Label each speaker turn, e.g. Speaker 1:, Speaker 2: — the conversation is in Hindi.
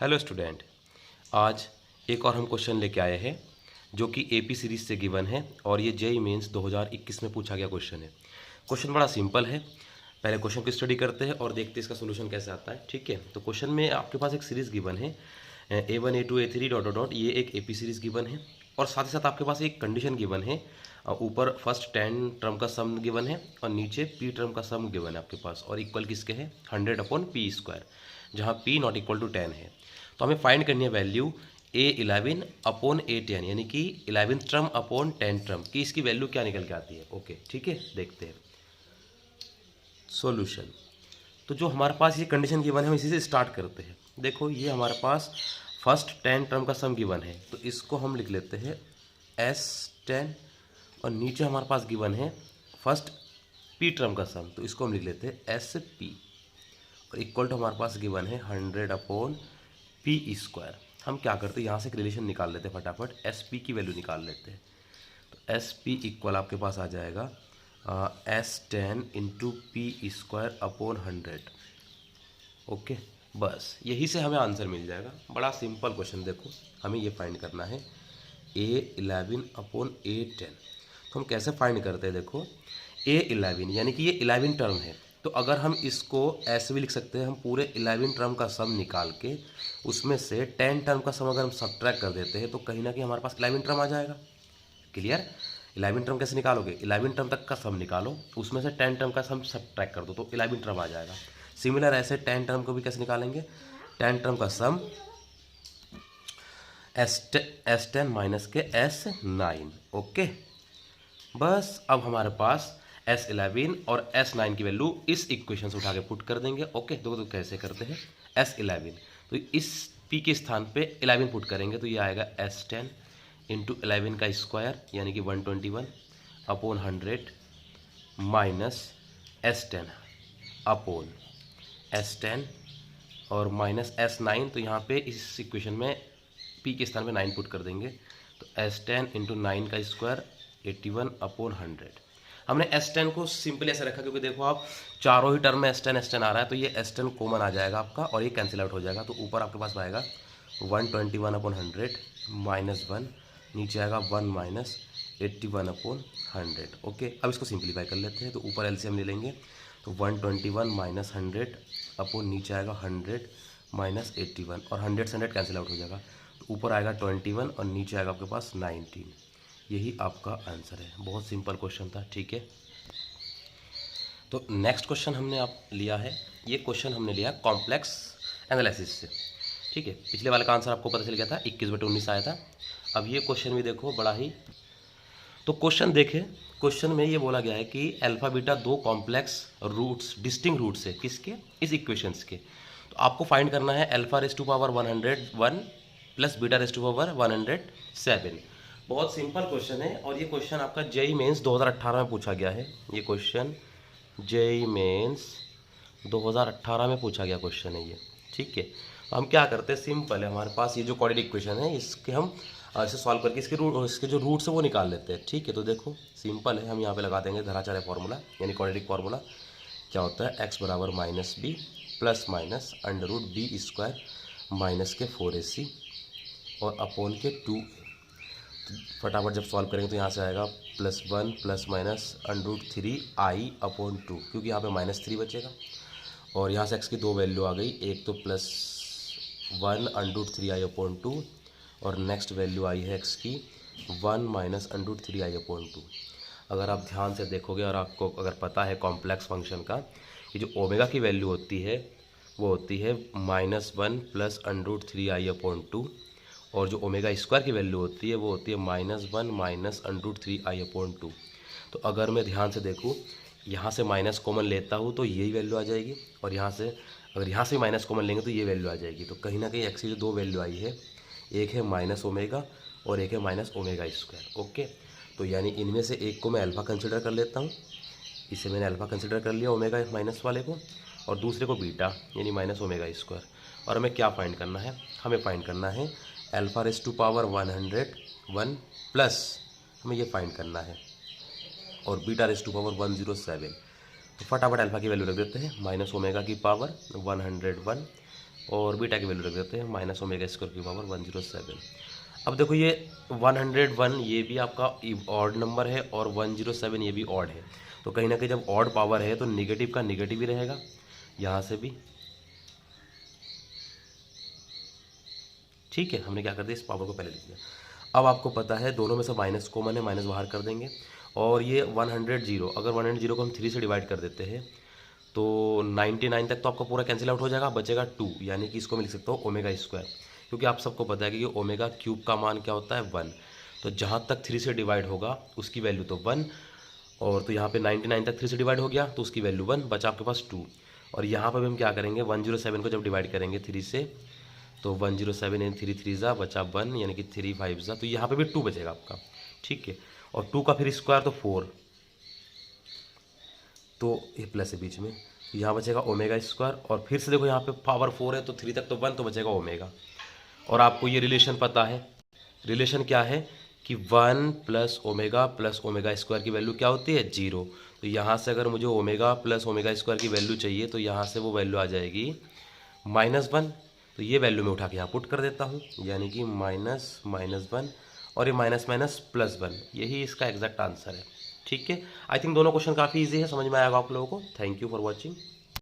Speaker 1: हेलो स्टूडेंट, आज एक और हम क्वेश्चन लेके आए हैं जो कि एपी सीरीज से गिवन है और ये जेईई मेंस 2021 में पूछा गया क्वेश्चन है। क्वेश्चन बड़ा सिंपल है। पहले क्वेश्चन की स्टडी करते हैं और देखते हैं इसका सोल्यूशन कैसे आता है। ठीक है, तो क्वेश्चन में आपके पास एक सीरीज गिवन है A1 A2 A3 dot dot dot, ये एक एपी सीरीज गिवन है और साथ ही साथ आपके पास एक कंडीशन गिवन है। ऊपर फर्स्ट 10 टर्म का सम गिवन है और नीचे पी टर्म का सम गिवन है आपके पास, और इक्वल किसके है 100/p², जहाँ p नॉट इक्वल टू 10 है। तो हमें फाइंड करनी है वैल्यू A11/A10, यानी कि 11th term upon 10th term की इसकी वैल्यू क्या निकल के आती है। ओके ठीक है, देखते हैं सॉल्यूशन। तो जो हमारे पास ये कंडीशन गिवन है हम इसी से स्टार्ट करते हैं। देखो ये हमारे पास फर्स्ट 10 टर्म का सम गिवन है, तो इसको हम लिख लेते हैं S10, और नीचे हमारे पास गिवन है फर्स्ट P टर्म का सम, तो इसको हम लिख लेते हैं SP, और इक्वल टू हमारे पास गिवन है 100/p²। हम क्या करते हैं, यहाँ से एक रिलेशन निकाल लेते हैं फटाफट, SP की वैल्यू निकाल लेते हैं। तो SP इक्वल आपके पास आ जाएगा S10 इंटू p²/100। ओके, बस यही से हमें आंसर मिल जाएगा। बड़ा सिंपल क्वेश्चन। देखो हमें ये फाइंड करना है A11/A10। तो हम कैसे फाइंड करते हैं, देखो A11 यानी कि ये 11 टर्म है, तो अगर हम इसको ऐसे भी लिख सकते हैं, हम पूरे 11 टर्म का सम निकाल के उसमें से 10 टर्म का सम अगर हम सब्ट्रैक्ट कर देते हैं तो कहीं ना कहीं हमारे पास 11 टर्म आ जाएगा। क्लियर? 11 टर्म कैसे निकालोगे, 11 टर्म तक का सम निकालो, उसमें से 10 टर्म का सम सब्ट्रैक्ट कर दो तो 11 टर्म आ जाएगा। सिमिलर ऐसे 10 टर्म को भी कैसे निकालेंगे, 10 टर्म का सम S10 माइनस के S9। ओके, बस अब हमारे पास S11 और S9 की वैल्यू इस इक्वेशन से उठा के पुट कर देंगे। ओके, तो कैसे करते हैं, S11 तो इस P के स्थान पे 11 पुट करेंगे, तो ये आएगा S10 इंटू 11 का स्क्वायर यानी कि 121/100 माइनस S10 अपॉन S10 और माइनस S9। तो यहाँ पे इस इक्वेशन में P के स्थान पे 9 पुट कर देंगे, तो S10 इंटू 9 का स्क्वायर 81/100। हमने S10 को सिंपली ऐसे रखा क्योंकि देखो आप चारों ही टर्म में S10 आ रहा है, तो ये S10 कॉमन आ जाएगा आपका और ये कैंसिल आउट हो जाएगा। तो ऊपर आपके पास आएगा 121/100 माइनस 1, नीचे आएगा 1 माइनस 81/100। ओके, अब इसको सिंप्लीफाई कर लेते हैं, तो ऊपर एलसीएम ले लेंगे, तो 121 माइनस 100 अपॉन नीचे आएगा 100 माइनस 81, और 100 से 100 कैंसिल आउट हो जाएगा, तो ऊपर आएगा 21 और नीचे आएगा आपके पास 19। यही आपका आंसर है। बहुत सिंपल क्वेश्चन था। ठीक है, तो नेक्स्ट क्वेश्चन हमने आप लिया है, ये क्वेश्चन हमने लिया कॉम्प्लेक्स एनालिसिस से। ठीक है, पिछले वाले का आंसर आपको पता चल गया था, 21/19 आया था। अब ये क्वेश्चन भी देखो बड़ा ही, तो क्वेश्चन देखें, क्वेश्चन में ये बोला गया है कि अल्फा बीटा दो कॉम्प्लेक्स रूट्स डिस्टिंक्ट रूट्स है किसके, इस इक्वेशंस के। तो आपको फाइंड करना है alpha raise to power 101 plus beta raise to power 107। बहुत सिंपल क्वेश्चन है और ये क्वेश्चन आपका जेईई मेंस 2018 में पूछा गया है। ये क्वेश्चन जेईई मेंस 2018 में पूछा गया क्वेश्चन है ये। ठीक है, तो हम क्या करते हैं, सिंपल है, हमारे पास ये जो क्वाड्रेटिक इक्वेशन है इसके हम इसे सॉल्व करके इसके जो रूट्स है वो निकाल लेते हैं। ठीक है, तो देखो सिंपल है, हम यहाँ पे लगा देंगे धराचार्य फॉर्मूला यानी क्वाड्रेटिक फार्मूला। क्या होता है, x बराबर -b plus minus √b² minus के 4ac और अपॉन के 2। फटाफट जब सॉल्व करेंगे तो यहाँ से आएगा +1 प्लस माइनस √3i/2, क्योंकि यहाँ पे -3 बचेगा, और यहाँ से x की दो वैल्यू आ गई, एक तो +1 √3i/2 और नेक्स्ट वैल्यू आई है x की 1 माइनस √3i/2। अगर आप ध्यान से देखोगे और आपको अगर पता है कॉम्प्लेक्स फंक्शन का कि जो ओमेगा की वैल्यू होती है वो होती है -1 प्लस √3i/2, और जो ओमेगा स्क्वायर की वैल्यू होती है वो होती है -1 माइनस √3i/2। तो अगर मैं ध्यान से देखूँ, यहाँ से माइनस कॉमन लेता हूँ तो यही वैल्यू आ जाएगी, और यहाँ से अगर यहाँ से माइनस कॉमन लेंगे तो ये वैल्यू आ जाएगी। तो कहीं ना कहीं एक्स की जो दो वैल्यू आई है, एक है माइनस ओमेगा और एक है माइनस ओमेगा स्क्वायर। ओके, तो यानी इनमें से एक को मैं अल्फ़ा कंसिडर कर लेता हूँ, इसे मैंने अल्फ़ा कंसिडर कर लिया ओमेगा माइनस वाले को, और दूसरे को बीटा यानी माइनस ओमेगा स्क्वायर। और हमें क्या फाइंड करना है, हमें फाइंड करना है alpha raise to power 101 plus हमें ये फाइंड करना है, और बीटा रेज़ टू पावर 107। तो फटाफट अल्फ़ा की वैल्यू रख देते हैं, माइनस ओमेगा की पावर 101 और बीटा की वैल्यू रख देते हैं माइनस ओमेगा स्क्वायर की पावर 107। अब देखो ये 101 ये भी आपका ऑड नंबर है और 107 ये भी ऑड है, तो कहीं ना कहीं जब ऑड पावर है तो निगेटिव का निगेटिव ही रहेगा, यहाँ से भी। ठीक है, हमने क्या कर दिया, इस पावर को पहले लिख दिया। अब आपको पता है दोनों में से माइनस कॉमन है, माइनस बाहर कर देंगे। और ये 100 अगर 100 को हम 3 से डिवाइड कर देते हैं तो 99 तक तो आपका पूरा कैंसिल आउट हो जाएगा, बचेगा 2, यानी कि इसको मैं लिख सकता हूँ ओमेगा स्क्वायर, क्योंकि आप सबको पता है कि ओमेगा क्यूब का मान क्या होता है 1। तो जहाँ तक 3 से डिवाइड होगा उसकी वैल्यू तो 1, और तो यहाँ पे 99 तक 3 से डिवाइड हो गया तो उसकी वैल्यू 1, बचा आपके पास 2। और यहाँ पर भी हम क्या करेंगे, 107 को जब डिवाइड करेंगे 3 से तो 107 इन 3 3 ज़ा बचा 1, यानी कि 3 5 ज़ा, तो यहाँ पे भी 2 बचेगा आपका। ठीक है, और 2 का फिर स्क्वायर तो 4, तो ये प्लस है बीच में, यहाँ बचेगा ओमेगा स्क्वायर। और फिर से देखो यहाँ पे पावर 4 है तो 3 तक तो 1, तो बचेगा ओमेगा। और आपको ये रिलेशन पता है, रिलेशन क्या है कि 1 प्लस ओमेगा स्क्वायर की वैल्यू क्या होती है 0। तो यहाँ से अगर मुझे ओमेगा प्लस ओमेगा स्क्वायर की वैल्यू चाहिए तो यहाँ से वो वैल्यू आ जाएगी -1। तो ये वैल्यू मैं उठा के यहाँ पुट कर देता हूँ, यानी कि -1 और ये माइनस माइनस +1, यही इसका एग्जैक्ट आंसर है। ठीक है, आई थिंक दोनों क्वेश्चन काफ़ी इजी है, समझ में आएगा आप लोगों को। Thank you for watching.